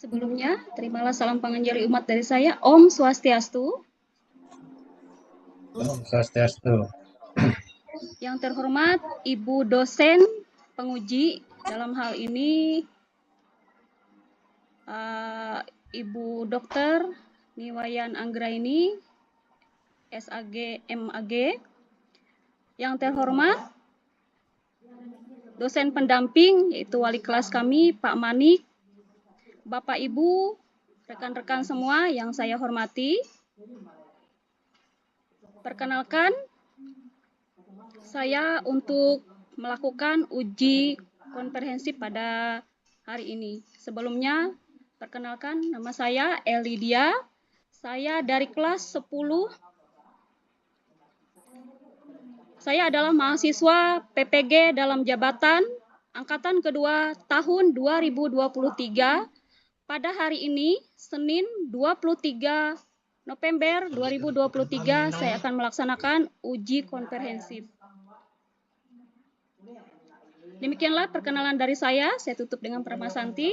Sebelumnya, terimalah salam panganjali umat dari saya, Om Swastiastu. Om Swastiastu. Yang terhormat Ibu dosen penguji dalam hal ini Ibu Dr. Niwayan Anggraini, SAG, MAG. Yang terhormat dosen pendamping yaitu wali kelas kami Pak Manik, Bapak Ibu, rekan-rekan semua yang saya hormati. Perkenalkan, saya untuk melakukan uji komprehensif pada hari ini. Sebelumnya, perkenalkan nama saya Elidia. Saya dari kelas 10. Saya adalah mahasiswa PPG dalam jabatan angkatan kedua tahun 2023. Pada hari ini, Senin 23 November 2023, saya akan melaksanakan uji komprehensif. Demikianlah perkenalan dari saya tutup dengan Prama Santi.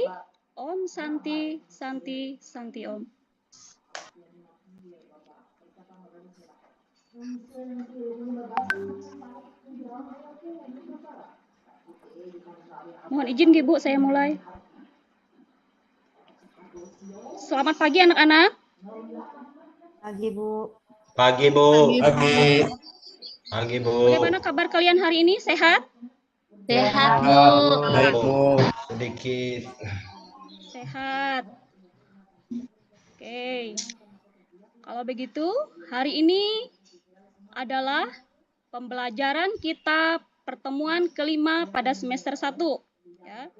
Om Santi, Santi, Santi Om. Mohon izin Ibu, saya mulai. Selamat pagi anak-anak. Pagi, Bu. Pagi, Bu. Pagi. Pagi, Bu. Bagaimana kabar kalian hari ini? Sehat? Sehat, Bu. Baik, Bu. Sedikit. Sehat. Oke. Kalau begitu, hari ini adalah pembelajaran kita pertemuan kelima pada semester 1. Ya.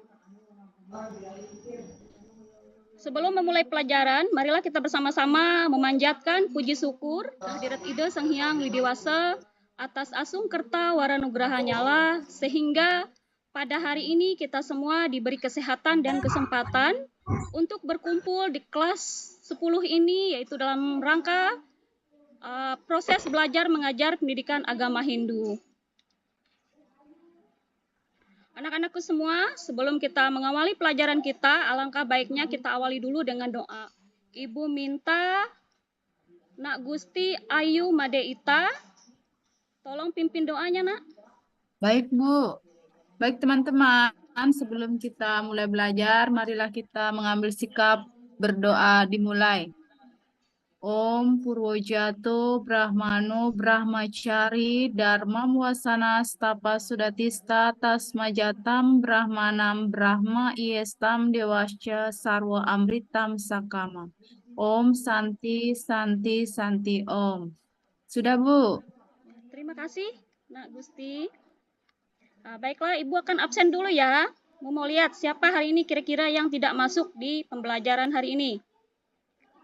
Sebelum memulai pelajaran, marilah kita bersama-sama memanjatkan puji syukur kehadirat Ida Sang Hyang Widiwasa atas asung kerta waranugraha nyala, sehingga pada hari ini kita semua diberi kesehatan dan kesempatan untuk berkumpul di kelas 10 ini, yaitu dalam rangka proses belajar mengajar pendidikan agama Hindu. Anak-anakku semua, sebelum kita mengawali pelajaran kita, alangkah baiknya kita awali dulu dengan doa. Ibu minta Nak Gusti Ayu Madeita, tolong pimpin doanya, Nak. Baik, Bu. Baik, teman-teman. Sebelum kita mulai belajar, marilah kita mengambil sikap berdoa dimulai. Om Purwojato Brahmano Brahmachari Dharma Muasana Stapa Sudatista Tasmajatam Brahmanam Brahma Iestam Dewasya Sarwa Amritam Sakama. Om Santi Santi Santi Om. Sudah, Bu? Terima kasih, Nak Gusti. Baiklah, Ibu akan absen dulu ya. Mau lihat siapa hari ini kira-kira yang tidak masuk di pembelajaran hari ini.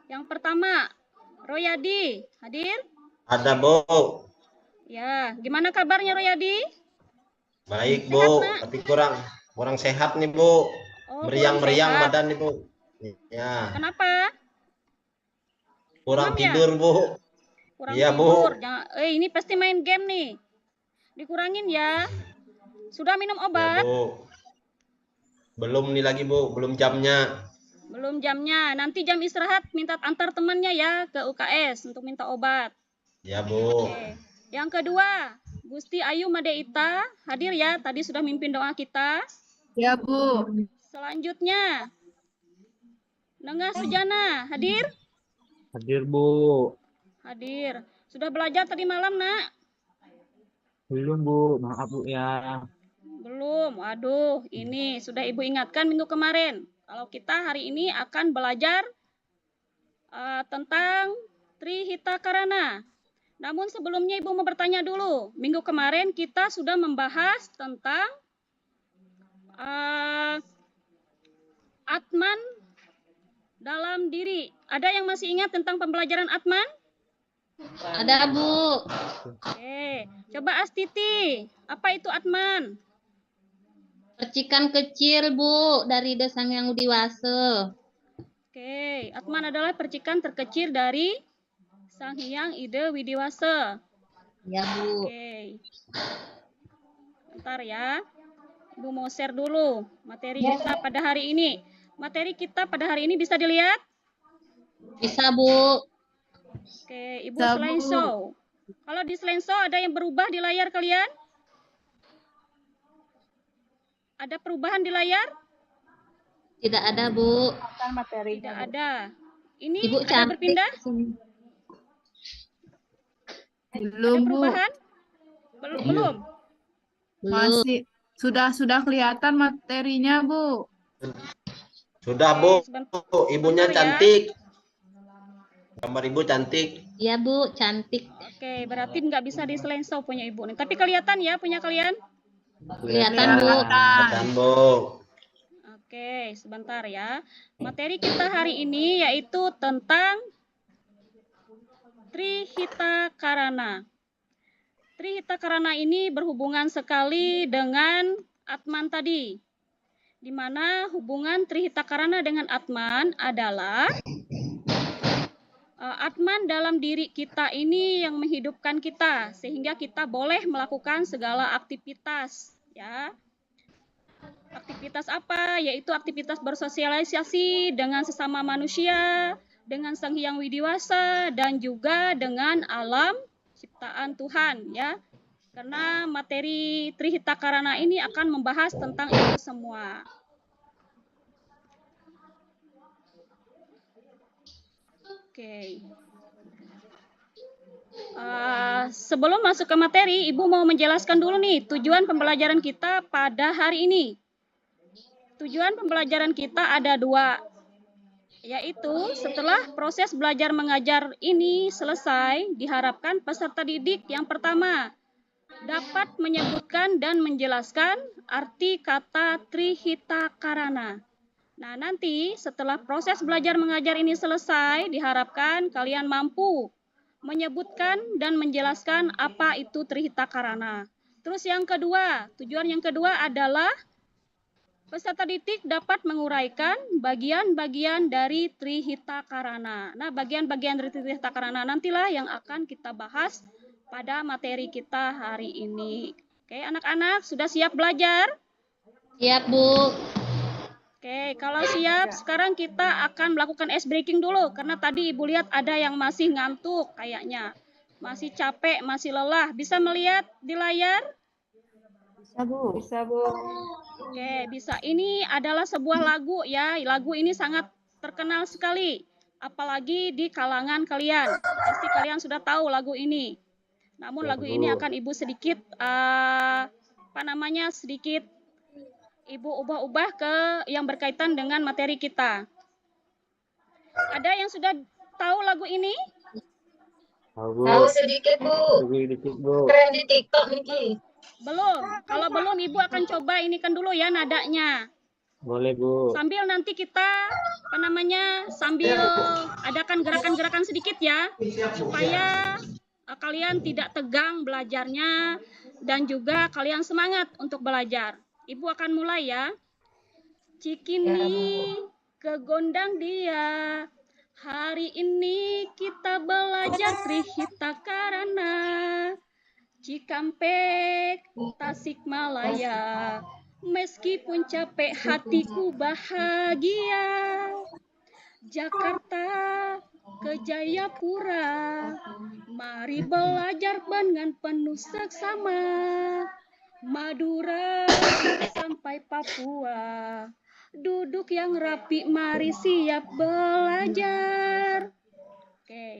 Yang pertama, Royadi, hadir? Ada, Bu. Ya, gimana kabarnya Royadi? Baik, Sehat, Bu. Nak? Tapi kurang sehat nih, Bu. Oh, Meriang-meriang kurang sehat. badan nih, Bu. Ya. Kenapa? Kurang Demam ya? tidur, Bu. Kurang Iya, tidur. Bu. Jangan, ini pasti main game nih. Dikurangin ya. Sudah minum Ya, obat? Bu. Belum nih lagi, Bu. Belum jamnya. Belum jamnya. Nanti jam istirahat minta antar temannya ya ke UKS untuk minta obat. Ya, Bu. Oke. Yang kedua, Gusti Ayu Madeita hadir ya. Tadi sudah mimpin doa kita. Ya, Bu. Selanjutnya, Nengah Sujana hadir? Hadir, Bu. Hadir. Sudah belajar tadi malam, Nak? Belum, Bu. Maaf, Bu ya. Belum. Waduh, ini sudah Ibu ingatkan minggu kemarin. Kalau kita hari ini akan belajar tentang Trihita Karana. Namun sebelumnya Ibu mau bertanya dulu. Minggu kemarin kita sudah membahas tentang Atman dalam diri. Ada yang masih ingat tentang pembelajaran Atman? Ada, Bu. Oke, coba Astiti, apa itu Atman? Percikan kecil, Bu, dari Sang Hyang Widiwasa. Oke, Atman adalah percikan terkecil dari Sang Hyang Ida Widiwasa. Ya, Bu. Oke. Bentar ya. Ibu mau share dulu materi kita pada hari ini. materi kita pada hari ini bisa dilihat? Bisa, Bu. Oke, Ibu Bisa, slide Bu. show. Kalau di slide show ada yang berubah di layar kalian? Ada perubahan di layar? Tidak ada, Bu. Tidak ada. Ini Ibu ada cantik. berpindah? Belum, Ada Bu. perubahan? Belum. Belum. Masih sudah kelihatan materinya, Bu. Sudah, Oke, Bu. sebentar. Ibunya Sebentar ya. cantik. Gambar ibu cantik. Iya, Bu, cantik. Oke, berarti nggak bisa di slide show punya Ibu nih. Tapi kelihatan ya punya kalian? Kelihatan, Bu. Kelihatan, Bu. Oke, sebentar ya. Materi kita hari ini yaitu tentang Trihita Karana. Trihita Karana ini berhubungan sekali dengan Atman tadi. Di mana hubungan Trihita Karana dengan Atman adalah Atman dalam diri kita ini yang menghidupkan kita sehingga kita boleh melakukan segala aktivitas, ya. Aktivitas apa? Yaitu aktivitas bersosialisasi dengan sesama manusia, dengan Sang Hyang Widiwasa dan juga dengan alam ciptaan Tuhan, ya. Karena materi Trihita Karana ini akan membahas tentang itu semua. Oke. Sebelum masuk ke materi, Ibu mau menjelaskan dulu nih tujuan pembelajaran kita pada hari ini. Tujuan pembelajaran kita ada 2, yaitu setelah proses belajar mengajar ini selesai, diharapkan peserta didik yang pertama dapat menyebutkan dan menjelaskan arti kata Trihita Karana. Nah, nanti setelah proses belajar mengajar ini selesai, diharapkan kalian mampu menyebutkan dan menjelaskan apa itu Trihita Karana. Terus yang kedua, tujuan yang kedua adalah peserta didik dapat menguraikan bagian-bagian dari Trihita Karana. Nah, bagian-bagian dari Trihita Karana nantilah yang akan kita bahas pada materi kita hari ini. Oke, anak-anak sudah siap belajar? Siap, Bu. Oke, kalau siap, sekarang kita akan melakukan ice breaking dulu. Karena tadi Ibu lihat ada yang masih ngantuk kayaknya. Masih capek, masih lelah. Bisa melihat di layar? Bisa, Bu. Bisa, Bu. Oke, bisa. Ini adalah sebuah lagu ya. Lagu ini sangat terkenal sekali. Apalagi di kalangan kalian. Pasti kalian sudah tahu lagu ini. Namun lagu ini akan Ibu sedikit, sedikit Ibu ubah-ubah ke yang berkaitan dengan materi kita. Ada yang sudah tahu lagu ini? Tahu sedikit, Bu. sedikit, Bu. Keren di TikTok nih. Belum. Kalau belum, Ibu akan coba ini kan dulu ya nadanya. Boleh, Bu. Sambil nanti kita, sambil adakan gerakan-gerakan sedikit ya. Supaya kalian tidak tegang belajarnya dan juga kalian semangat untuk belajar. Ibu akan mulai ya. Cikini kegondang dia. Hari ini kita belajar Trihita Karana. Cikampek, Tasikmalaya. Meskipun capek hatiku bahagia. Jakarta ke Jayapura. Mari belajar dengan penuh seksama. Madura sampai Papua. Duduk yang rapi, mari siap belajar. Oke.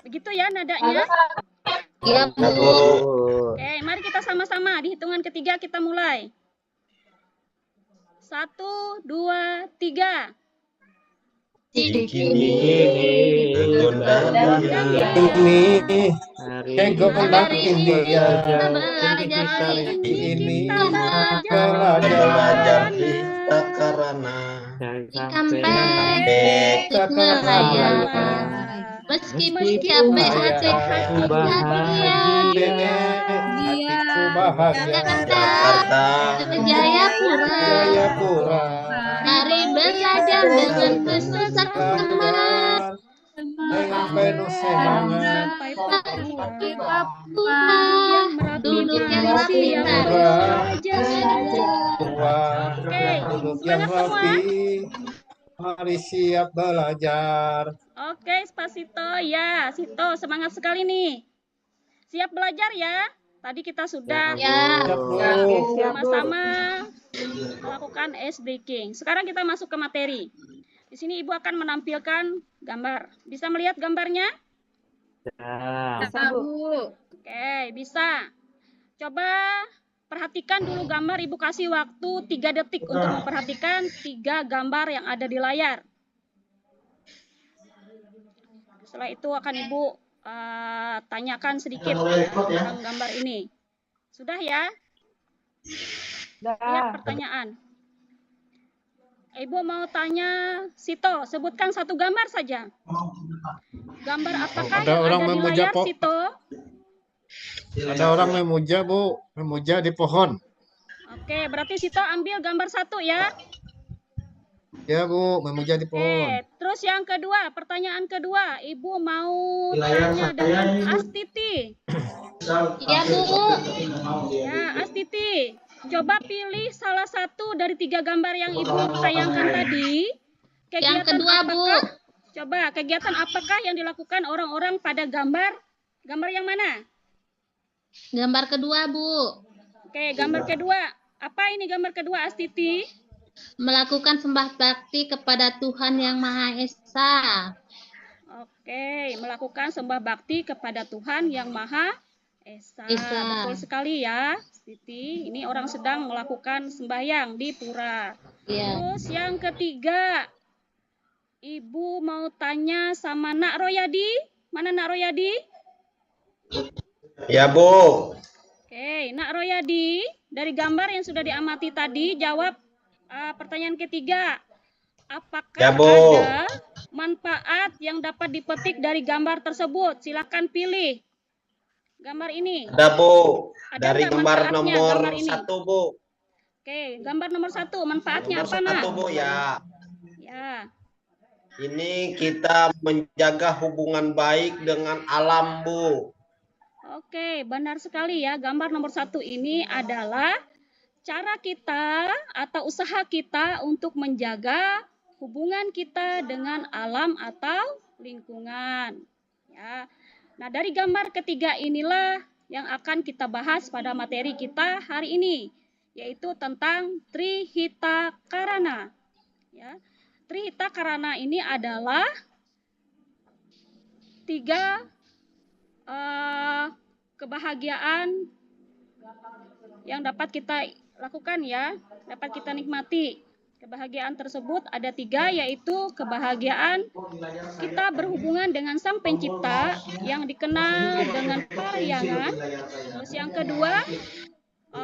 Begitu ya nadanya? Iya, Bu. Bu. Oke, mari kita sama-sama. Di hitungan ketiga kita mulai. 1, 2, 3. Cikini kegondang dia. Hari Kegondang India. Hari ini Kita Belajar Trihita Karana. Cikampek, Tasikmalaya. Meskipun capek hati bahagia. Hatiku bahagia. Jakarta ke Jayapura. Mari belajar dengan penuh semangat. Dengan penuh semangat. sampai Papua. Papua. Duduk yang rapi, siap mari belajar. belajar. Oke, duduk yang Semangat semua. rapi. Mari siap belajar. Oke, Spasito. Ya, Sito, semangat sekali nih. Siap belajar ya. Tadi kita sudah Ya. Siap, Bu. sama-sama melakukan ice breaking. Sekarang kita masuk ke materi. Di sini Ibu akan menampilkan gambar. Bisa melihat gambarnya? Ya. Bisa, Bu. Oke, bisa. Coba perhatikan dulu gambar. Ibu kasih waktu 3 detik untuk memperhatikan 3 gambar yang ada di layar. Setelah itu akan Ibu tanyakan sedikit tentang gambar ini. Sudah ya? Lihat pertanyaan. Ibu mau tanya, Sito, sebutkan satu gambar saja. Gambar apakah Ada yang orang ada di memuja, layar, Pok. Sito? Ada orang memuja, Bu. Memuja di pohon. Oke, berarti Sito ambil gambar satu ya. Ya, Bu. Memuja di pohon. Oke, terus yang kedua, pertanyaan kedua. Ibu mau tanya dengan Astiti. Ya, Bu. Ya, Astiti. Coba pilih salah satu dari 3 gambar yang Ibu tayangkan tadi. Yang kedua, Bu. Coba, kegiatan apakah yang dilakukan orang-orang pada gambar yang mana? Gambar kedua, Bu. Oke, gambar kedua. Apa ini gambar kedua, Astiti? Melakukan sembah bakti kepada Tuhan Yang Maha Esa. Oke, melakukan sembah bakti kepada Tuhan Yang Maha Esa. Esa. Betul sekali ya, Siti. Ini orang sedang melakukan sembahyang di pura. Ya. Terus yang ketiga, Ibu mau tanya sama Nak Royadi. Mana Nak Royadi? Ya, Bu. Oke, Nak Royadi, dari gambar yang sudah diamati tadi, jawab pertanyaan ketiga. Apakah Ya, Bu. ada manfaat yang dapat dipetik dari gambar tersebut? Silakan pilih gambar ini. Ada, Bu. Ada Dari nggak gambar manfaatnya nomor gambar ini? 1, Bu. Oke, gambar nomor 1, manfaatnya Nomor apa, Nak? 1, Bu, ya. Ya, Ini kita menjaga hubungan baik dengan alam, Bu. oke, benar sekali ya. Gambar nomor 1 ini adalah cara kita atau usaha kita untuk menjaga hubungan kita dengan alam atau lingkungan. Ya. Nah, dari gambar ketiga inilah yang akan kita bahas pada materi kita hari ini, yaitu tentang Trihita Karana. Ya. Trihita Karana ini adalah 3 kebahagiaan yang dapat kita lakukan ya, dapat kita nikmati. Kebahagiaan tersebut ada 3, yaitu kebahagiaan kita berhubungan dengan Sang Pencipta yang dikenal dengan Paryangan. Terus yang kedua,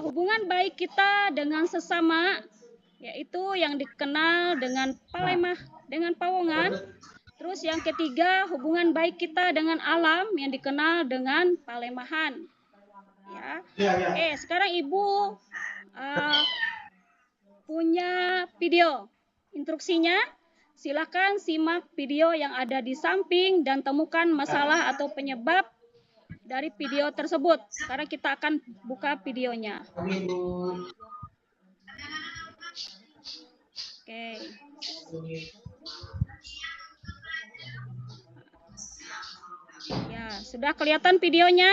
hubungan baik kita dengan sesama, yaitu yang dikenal dengan Palemah, dengan Pawongan. Terus yang ketiga, hubungan baik kita dengan alam yang dikenal dengan Palemahan. Ya. Oke, sekarang Ibu punya video instruksinya. Silakan simak video yang ada di samping dan temukan masalah atau penyebab dari video tersebut. Sekarang kita akan buka videonya. Oke. Ya, sudah kelihatan videonya?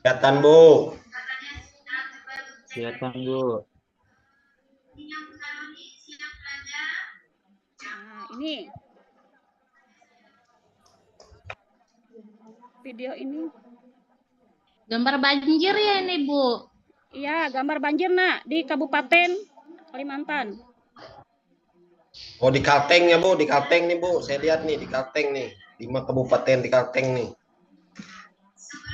Kelihatan, Bu. Kelihatan, Bu. Nah, ini. Video ini. Gambar banjir ya ini, Bu? Iya, gambar banjir, Nak, di Kabupaten Kalimantan. Oh, di Kalteng ya, Bu. Di Kalteng nih, Bu. Saya lihat nih, di Kalteng nih. 5 kabupaten di Kalteng nih.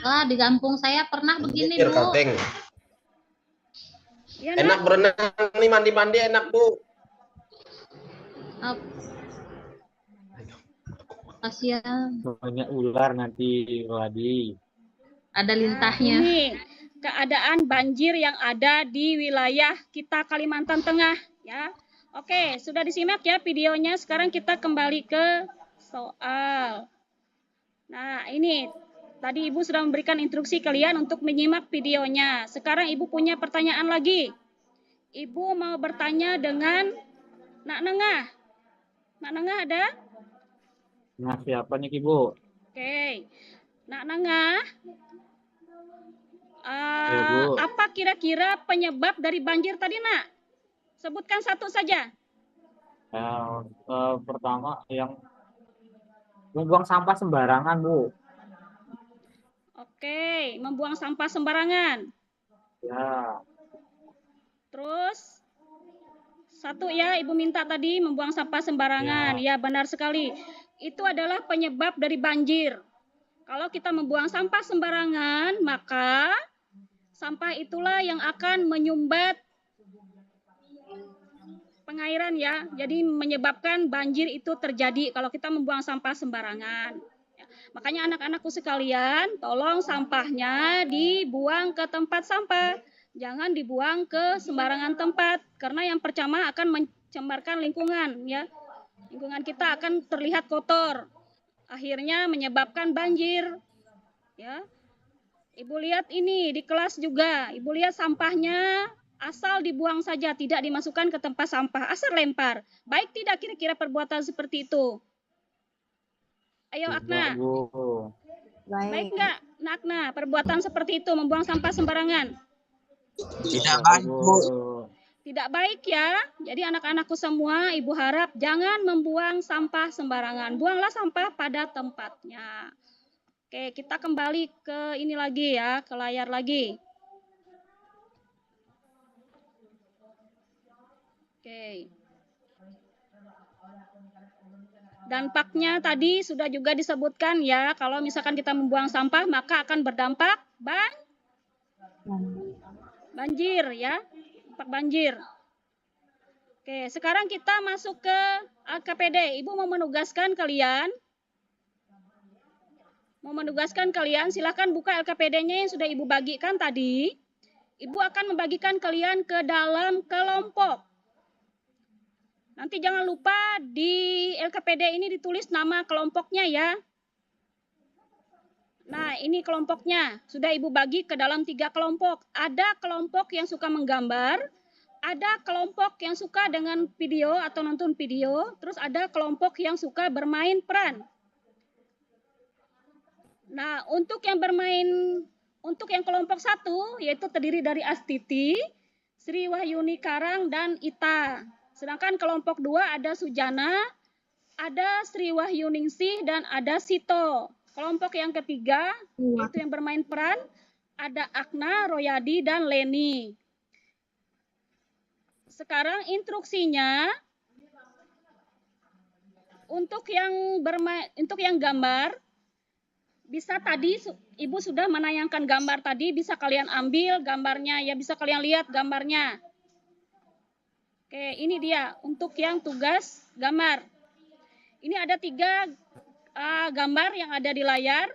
Wah, di kampung saya pernah begini, Banjir Bu. Kalteng. Ya, Enak Nak. berenang nih, mandi-mandi enak, Bu. Oh. Kasihan. Banyak ular nanti, Wadi. Ada Nah, lintahnya. ini keadaan banjir yang ada di wilayah kita Kalimantan Tengah, ya. Oke, sudah disimak ya videonya. Sekarang kita kembali ke soal. Nah, ini tadi Ibu sudah memberikan instruksi kalian untuk menyimak videonya. Sekarang Ibu punya pertanyaan lagi. Ibu mau bertanya dengan Nak Nengah. Nak Nengah ada? Nah, siapa nih, Bu? Oke. Nak Nengah, Ya, Bu. apa kira-kira penyebab dari banjir tadi, Nak? Sebutkan satu saja. Pertama yang membuang sampah sembarangan, Bu. Oke, membuang sampah sembarangan. Ya, Terus satu ya, Ibu minta tadi membuang sampah sembarangan. Ya, benar sekali. Itu adalah penyebab dari banjir. Kalau kita membuang sampah sembarangan, maka sampah itulah yang akan menyumbat pengairan ya. Jadi menyebabkan banjir itu terjadi kalau kita membuang sampah sembarangan. Makanya anak-anakku sekalian, tolong sampahnya dibuang ke tempat sampah. Jangan dibuang ke sembarangan tempat karena yang pertama akan mencemarkan lingkungan ya. Lingkungan kita akan terlihat kotor. Akhirnya menyebabkan banjir. Ya. Ibu lihat ini di kelas juga. Ibu lihat sampahnya asal dibuang saja, tidak dimasukkan ke tempat sampah, asal lempar. Baik tidak kira-kira perbuatan seperti itu? Ayo Akna. Bu. Baik enggak, Nakna, perbuatan seperti itu membuang sampah sembarangan? Tidak baik, Bu. Tidak baik ya. Jadi anak-anakku semua, Ibu harap jangan membuang sampah sembarangan. Buanglah sampah pada tempatnya. Oke, kita kembali ke ini lagi ya, ke layar lagi. Oke. Dampaknya tadi sudah juga disebutkan ya, kalau misalkan kita membuang sampah maka akan berdampak banjir ya, dampak banjir. Oke, sekarang kita masuk ke LKPD. Ibu mau menugaskan kalian, silahkan buka LKPD-nya yang sudah Ibu bagikan tadi. Ibu akan membagikan kalian ke dalam kelompok. Nanti jangan lupa di LKPD ini ditulis nama kelompoknya ya. Nah, ini kelompoknya. Sudah Ibu bagi ke dalam 3 kelompok. Ada kelompok yang suka menggambar, ada kelompok yang suka dengan video atau nonton video, terus ada kelompok yang suka bermain peran. Nah, untuk yang kelompok 1, yaitu terdiri dari Astiti, Sri Wahyuni Karang, dan Ita. Sedangkan kelompok 2 ada Sujana, ada Sri Wahyuningsih, dan ada Sito. Kelompok yang ketiga, yaitu yang bermain peran, ada Akna, Royadi, dan Leni. Sekarang instruksinya, untuk yang gambar, bisa tadi Ibu sudah menayangkan gambar tadi, bisa kalian ambil gambarnya, ya bisa kalian lihat gambarnya. Oke, ini dia untuk yang tugas gambar. Ini ada 3 gambar yang ada di layar.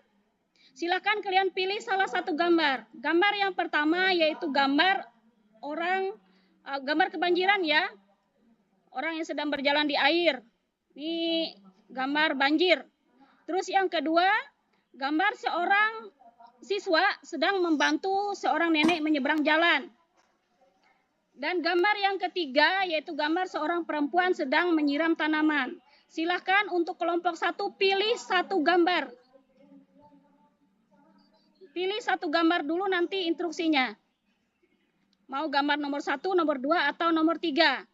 Silakan kalian pilih salah satu gambar. Gambar yang pertama yaitu gambar gambar kebanjiran ya. Orang yang sedang berjalan di air. Ini gambar banjir. Terus yang kedua, gambar seorang siswa sedang membantu seorang nenek menyeberang jalan. Dan gambar yang ketiga yaitu gambar seorang perempuan sedang menyiram tanaman. Silakan untuk kelompok 1 pilih satu gambar. Pilih satu gambar dulu nanti instruksinya. Mau gambar nomor 1, nomor 2, atau nomor 3.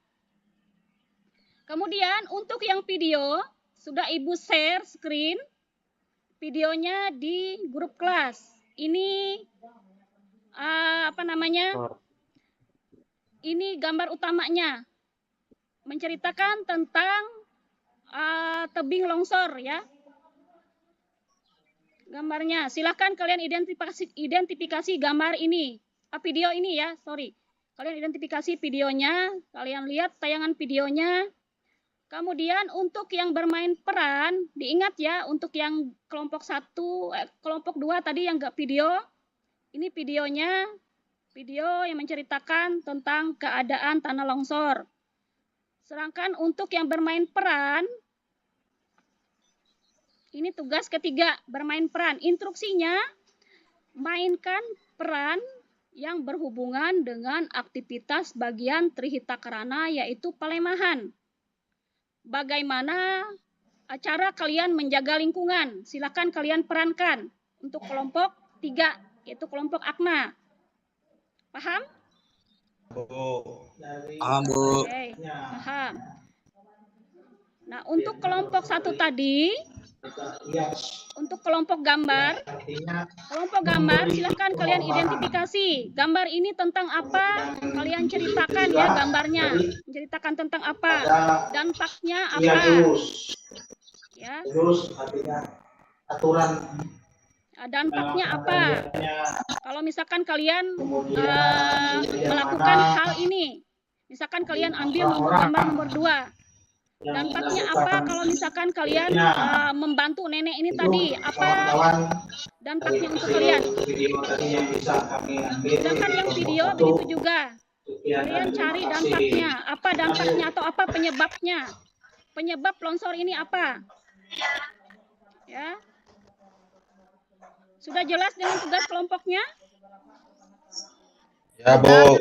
Kemudian untuk yang video, sudah Ibu share screen videonya di grup kelas. Ini ini gambar utamanya, menceritakan tentang tebing longsor ya. Gambarnya, silahkan kalian identifikasi gambar ini, video ini ya, sorry. Kalian identifikasi videonya, kalian lihat tayangan videonya. Kemudian untuk yang bermain peran, diingat ya, untuk yang kelompok 1, kelompok 2 tadi yang enggak video, ini videonya, video yang menceritakan tentang keadaan tanah longsor. Sedangkan untuk yang bermain peran, ini tugas ketiga, bermain peran. Instruksinya, mainkan peran yang berhubungan dengan aktivitas bagian Trihita Karana, yaitu pelemahan. Bagaimana cara kalian menjaga lingkungan? Silakan kalian perankan untuk kelompok 3, yaitu kelompok Akna. Paham? Bu. Paham, Bu. Oke, paham. Nah, untuk kelompok 1 tadi, untuk kelompok gambar silahkan kalian identifikasi. Gambar ini tentang apa? Kalian ceritakan ya gambarnya. Menceritakan tentang apa? Dampaknya apa? Ya. Dampaknya apa? Kalau misalkan kalian melakukan hal ini, misalkan kalian ambil gambar nomor 2. Dampaknya apa kalau misalkan kalian membantu nenek ini tadi? Apa dampaknya untuk kalian? Sedangkan yang video begitu juga. Kalian cari dampaknya. Apa dampaknya atau apa penyebabnya? Penyebab longsor ini apa? Ya. Sudah jelas dengan tugas kelompoknya? Ya, Bu.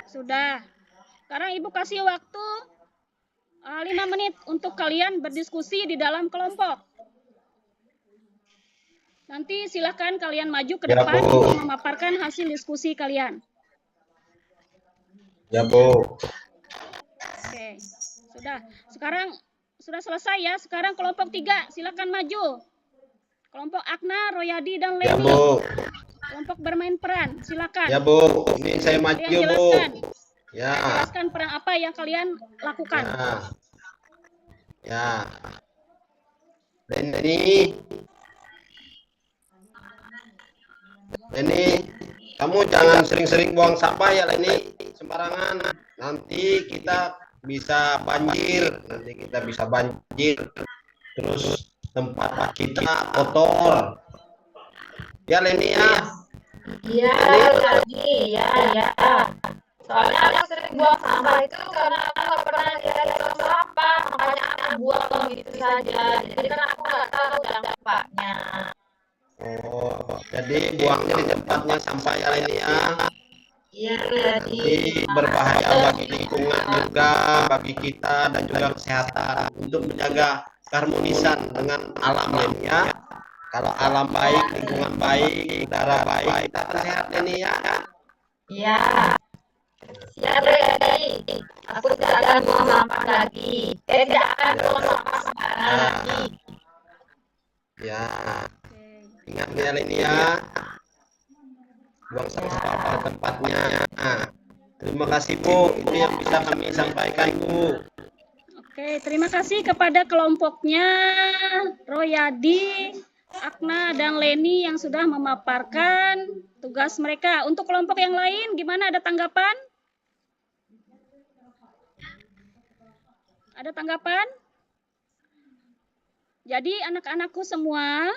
Sudah. Sekarang Ibu kasih waktu 5 menit untuk kalian berdiskusi di dalam kelompok. Nanti silakan kalian maju ke depan untuk memaparkan hasil diskusi kalian. Ya, Bu. Oke, sudah. Sekarang sudah selesai ya. Sekarang kelompok 3, silakan maju. Kelompok Akna, Royadi, dan Ya, Leni. Bu. Kelompok bermain peran, silakan. Ya, Bu. Ini saya maju, Kalian Bu. jelaskan. Ya. Jelaskan peran apa yang kalian lakukan. Ya. Leni, kamu jangan sering-sering buang sampah ya, Leni. Sembarangan. Nanti kita bisa banjir. Terus tempat kita kotor. Ya, Leni ya. Iya, tadi, ya. Soalnya aku sering buang sampah itu karena aku nggak pernah lihat tong sampah, makanya aku buang gitu saja. Jadi kan aku nggak tahu dampaknya. Oh, jadi buangnya di tempatnya sampah ya, Leni ya. Iya, Jadi berbahaya bagi lingkungan juga, bagi kita dan juga kesehatan untuk menjaga keharmonisan dengan alam ini ya. Kalau alam baik, lingkungan baik, udara baik, kita akan sehat ini ya. Iya. Siap, Leni. Aku tidak akan buang sampah lagi. Tidak akan buang sampah sembarangan lagi. Ya, ingat ya, Leni ya. Buang sampah pada tempatnya. Terima kasih, Bu. Itu yang bisa kami sampaikan, Bu. Oke, terima kasih kepada kelompoknya Royadi, Akna, dan Leni yang sudah memaparkan tugas mereka. Untuk kelompok yang lain, gimana? Ada tanggapan? Ada tanggapan? Jadi anak-anakku semua,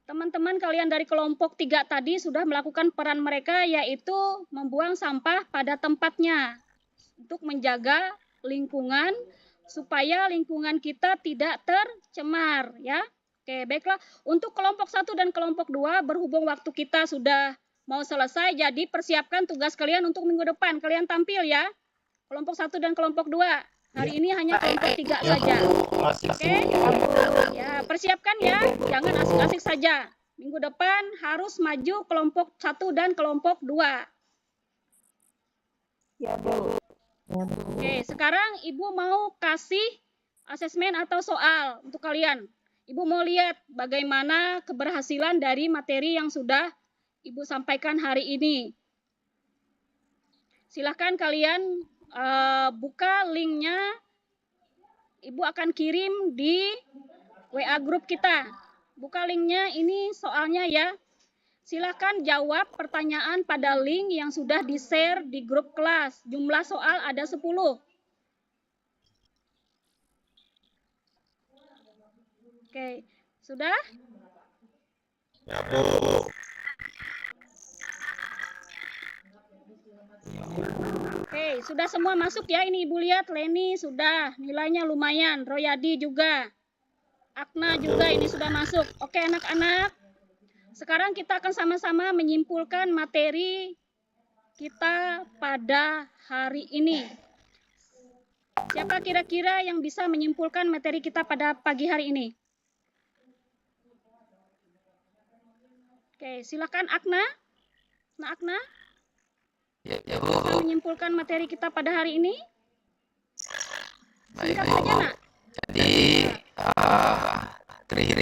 teman-teman kalian dari kelompok 3 tadi sudah melakukan peran mereka, yaitu membuang sampah pada tempatnya untuk menjaga lingkungan supaya lingkungan kita tidak tercemar ya. Oke, baiklah. Untuk kelompok 1 dan kelompok 2 berhubung waktu kita sudah mau selesai, jadi persiapkan tugas kalian untuk minggu depan. Kalian tampil ya. Kelompok 1 dan kelompok 2. Hari ini hanya kelompok 3 saja. Oke? Ya, persiapkan ya. Jangan asik-asik saja. Minggu depan harus maju kelompok 1 dan kelompok 2. Ya, Bu. Oke, sekarang Ibu mau kasih asesmen atau soal untuk kalian. Ibu mau lihat bagaimana keberhasilan dari materi yang sudah Ibu sampaikan hari ini. Silahkan kalian buka linknya. Ibu akan kirim di WA grup kita. Buka linknya, ini soalnya ya. Silahkan jawab pertanyaan pada link yang sudah di-share di grup kelas. Jumlah soal ada 10. Oke, sudah? Ya, Bu. Oke, sudah semua masuk ya. Ini Ibu lihat, Leni sudah, nilainya lumayan. Royadi juga. Akna juga ini sudah masuk. Oke, anak-anak. Sekarang kita akan sama-sama menyimpulkan materi kita pada hari ini. Siapa kira-kira yang bisa menyimpulkan materi kita pada pagi hari ini? Oke, silakan Akna. Nah, Akna, Ya, bisa Bu. menyimpulkan materi kita pada hari ini? Baik, Singkat Bu. saja, Nak. Jadi, terakhir